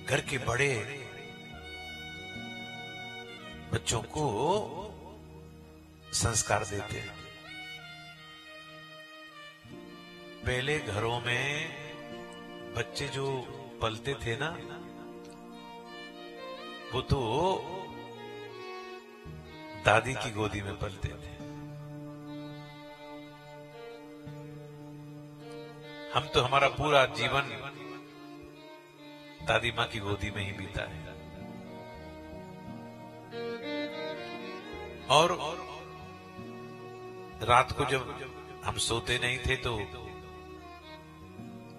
घर के बड़े बच्चों को संस्कार देते हैं। पहले घरों में बच्चे जो पलते थे ना, वो तो दादी की गोदी में पलते थे। हम तो हमारा पूरा जीवन दादी माँ की गोदी में ही बीता है। और रात को जब हम सोते नहीं थे तो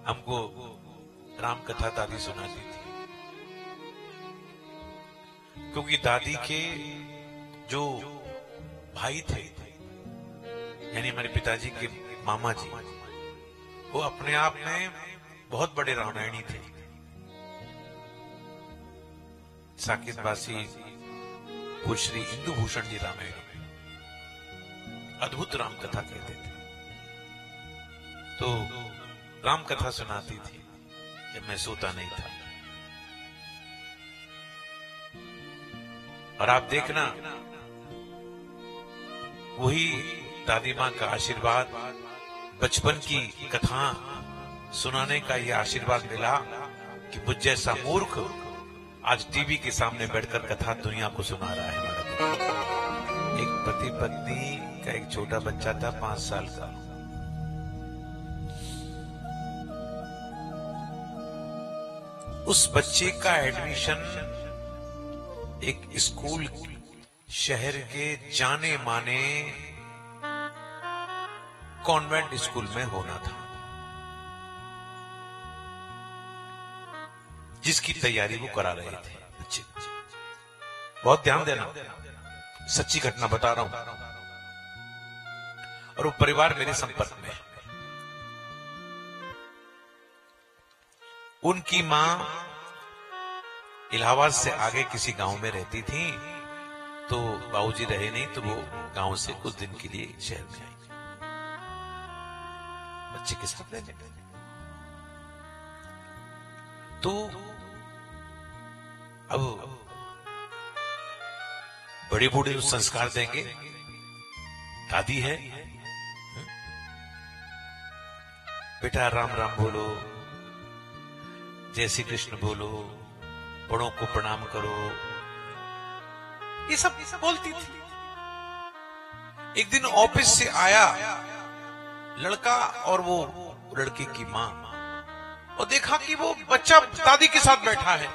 हमको राम कथा दादी सुनाती थी, क्योंकि दादी के जो भाई थे, यानी हमारे पिताजी के मामा जी, वो अपने आप में बहुत बड़े रामायणी थे। साकेतवासी पूज्य श्री इंदु भूषण जी रामायण में अद्भुत राम कथा कहते थे। तो राम कथा सुनाती थी जब मैं सोता नहीं था। और आप देखना, वही दादी माँ का आशीर्वाद, बचपन की कथा सुनाने का यह आशीर्वाद मिला कि मुझ जैसा मूर्ख आज टीवी के सामने बैठकर कथा दुनिया को सुना रहा है। हमारा एक पति पत्नी का एक छोटा बच्चा था 5 साल का। उस बच्चे का एडमिशन एक स्कूल शहर के जाने माने कॉन्वेंट स्कूल में होना था, जिसकी तैयारी वो करा रहे थे बच्चे। बहुत ध्यान देना, सच्ची घटना बता रहा हूं। और वो परिवार मेरे संपर्क में है। उनकी मां इलाहाबाद से आगे किसी गांव में रहती थी, तो बाबूजी रहे नहीं, तो वो गांव से कुछ दिन के लिए शहर में आई बच्चे के साथ रहने। तो अब बड़े बूढ़े संस्कार देंगे, दादी है, बेटा राम राम बोलो, जय श्री कृष्ण बोलो, बड़ों को प्रणाम करो, ये सब बोलती थी। एक दिन ऑफिस से आया लड़का और वो लड़के की मां, और देखा कि वो बच्चा दादी के साथ बैठा है।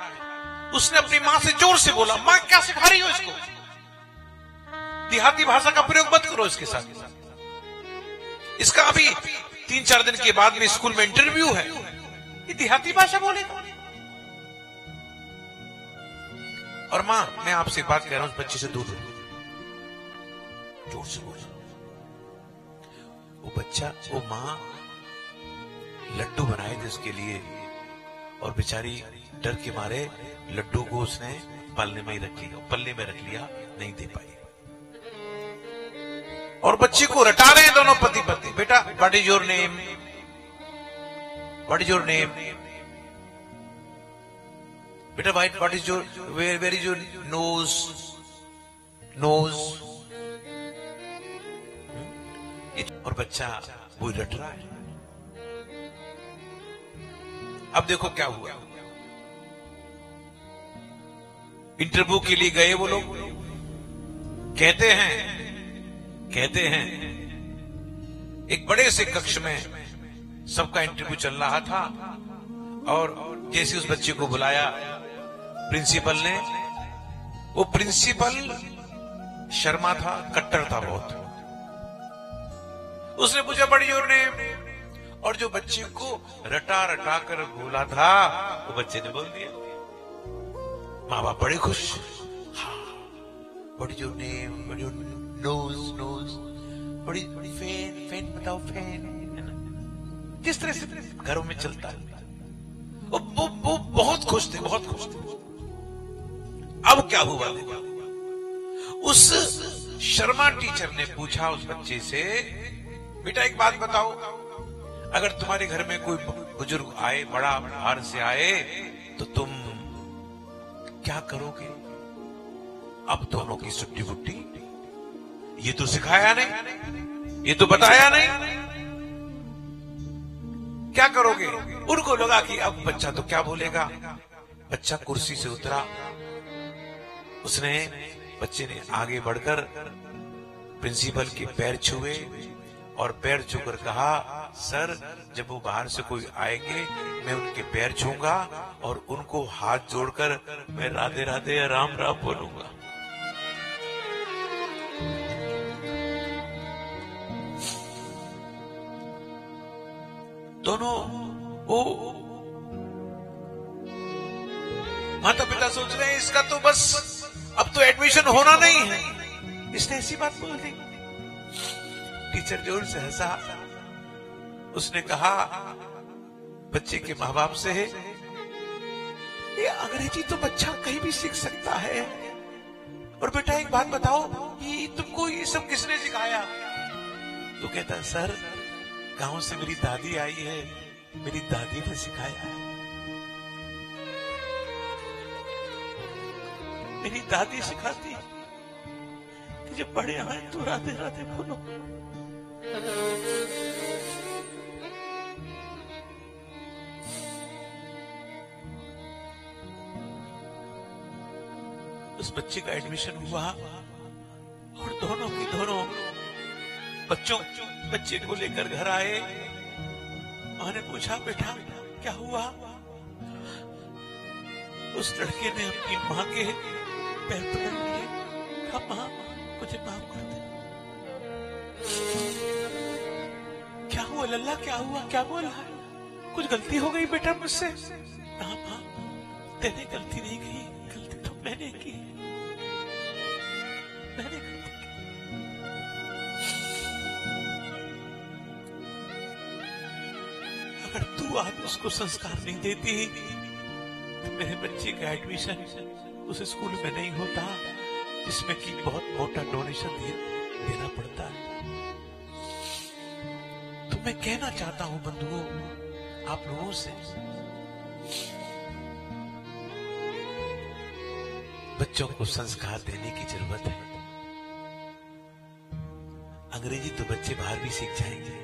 उसने अपनी मां से जोर से बोला, मां क्या सिखा रही हो इसको? देहाती भाषा का प्रयोग मत करो इसके साथ। इसका अभी 3-4 दिन के बाद में स्कूल में इंटरव्यू है, ये देहाती भाषा बोलेगा। और मां, मैं आपसे बात कह रहा हूं, उस बच्चे से दूर रहो, जोर से बोलो। वो बच्चा, वो मां लड्डू बनाए थे उसके लिए, और बेचारी डर के मारे लड्डू को उसने पल्ले में ही रख लिया, पल्ले में रख लिया, नहीं दे पाई। और बच्चे को रटा रहे हैं दोनों पति पत्नी। बेटा, what is your name? What is your name? बेटा, what is your, where is your nose? Nose. और बच्चा वो रट रहा है। अब देखो क्या हुआ। इंटरव्यू के लिए गए वो लोग, कहते हैं एक बड़े से कक्ष में सबका इंटरव्यू चल रहा था, और जैसे उस बच्चे को बुलाया प्रिंसिपल ने, वो प्रिंसिपल शर्मा था, कट्टर था बहुत। उसने पूछा, बड़ी जोर ने, और जो बच्चे को रटा रटा कर बोला था वो बच्चे ने बोल दिया। माँ बाप बड़े खुश। What is your name? What is your nose? Nose. बड़ी फैन बताओ, फैन। किस तरह से घरों में चलता है। वो बहुत खुश थे, बहुत खुश थे। अब क्या हुआ? उस शर्मा टीचर ने पूछा उस बच्चे से, बेटा एक बात बताओ, अगर तुम्हारे घर में कोई बुजुर्ग आए, बड़ा बाहर से आए, तो तुम क्या करोगे? अब दोनों की सुट्टी बुट्टी, ये तो सिखाया नहीं, ये तो बताया नहीं, क्या करोगे? उनको लगा कि अब बच्चा तो क्या बोलेगा। बच्चा कुर्सी से उतरा, बच्चे ने आगे बढ़कर प्रिंसिपल के पैर छुए और पैर छूकर कहा, सर जब वो बाहर से कोई आएंगे मैं उनके पैर छूंगा और उनको हाथ जोड़कर मैं राधे राधे या राम राम बोलूंगा। दोनों वो माता पिता सोच रहे हैं इसका तो बस अब तो एडमिशन होना नहीं है, इसने ऐसी बात बोल दी। टीचर जोर से हंसा, उसने कहा बच्चे के माँ बाप से, ये अंग्रेजी तो बच्चा कहीं भी सीख सकता है, और बेटा एक बात बताओ, ये तुमको ये सब किसने सिखाया? तो कहता है, सर गांव से मेरी दादी आई है, मेरी दादी ने सिखाया है। मेरी दादी सिखाती कि जब बड़े आए तो राधे राधे बोलो। उस बच्चे का एडमिशन हुआ और दोनों बच्चे को लेकर घर आए। मां ने पूछा, बेटा क्या हुआ? उस लड़के ने अपनी मां के पैर पकड़ लिए, कहा मां मुझे माफ कर दे। क्या हुआ लल्ला, क्या हुआ, क्या बोला? कुछ गलती हो गई बेटा मुझसे? ना मां तेरी गलती नहीं की, गलती तो मैंने की, मैंने गलती की। अगर तू आज उसको संस्कार नहीं देती तो मेरे बच्चे का एडमिशन उस स्कूल में नहीं होता जिसमें कि बहुत मोटा डोनेशन देना पड़ता है। तो मैं कहना चाहता हूं बंधुओं आप लोगों से, बच्चों को संस्कार देने की जरूरत है। अंग्रेजी तो बच्चे बाहर भी सीख जाएंगे।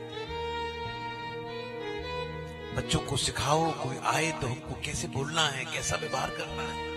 बच्चों को सिखाओ, कोई आए तो हमको कैसे बोलना है, कैसा व्यवहार करना है।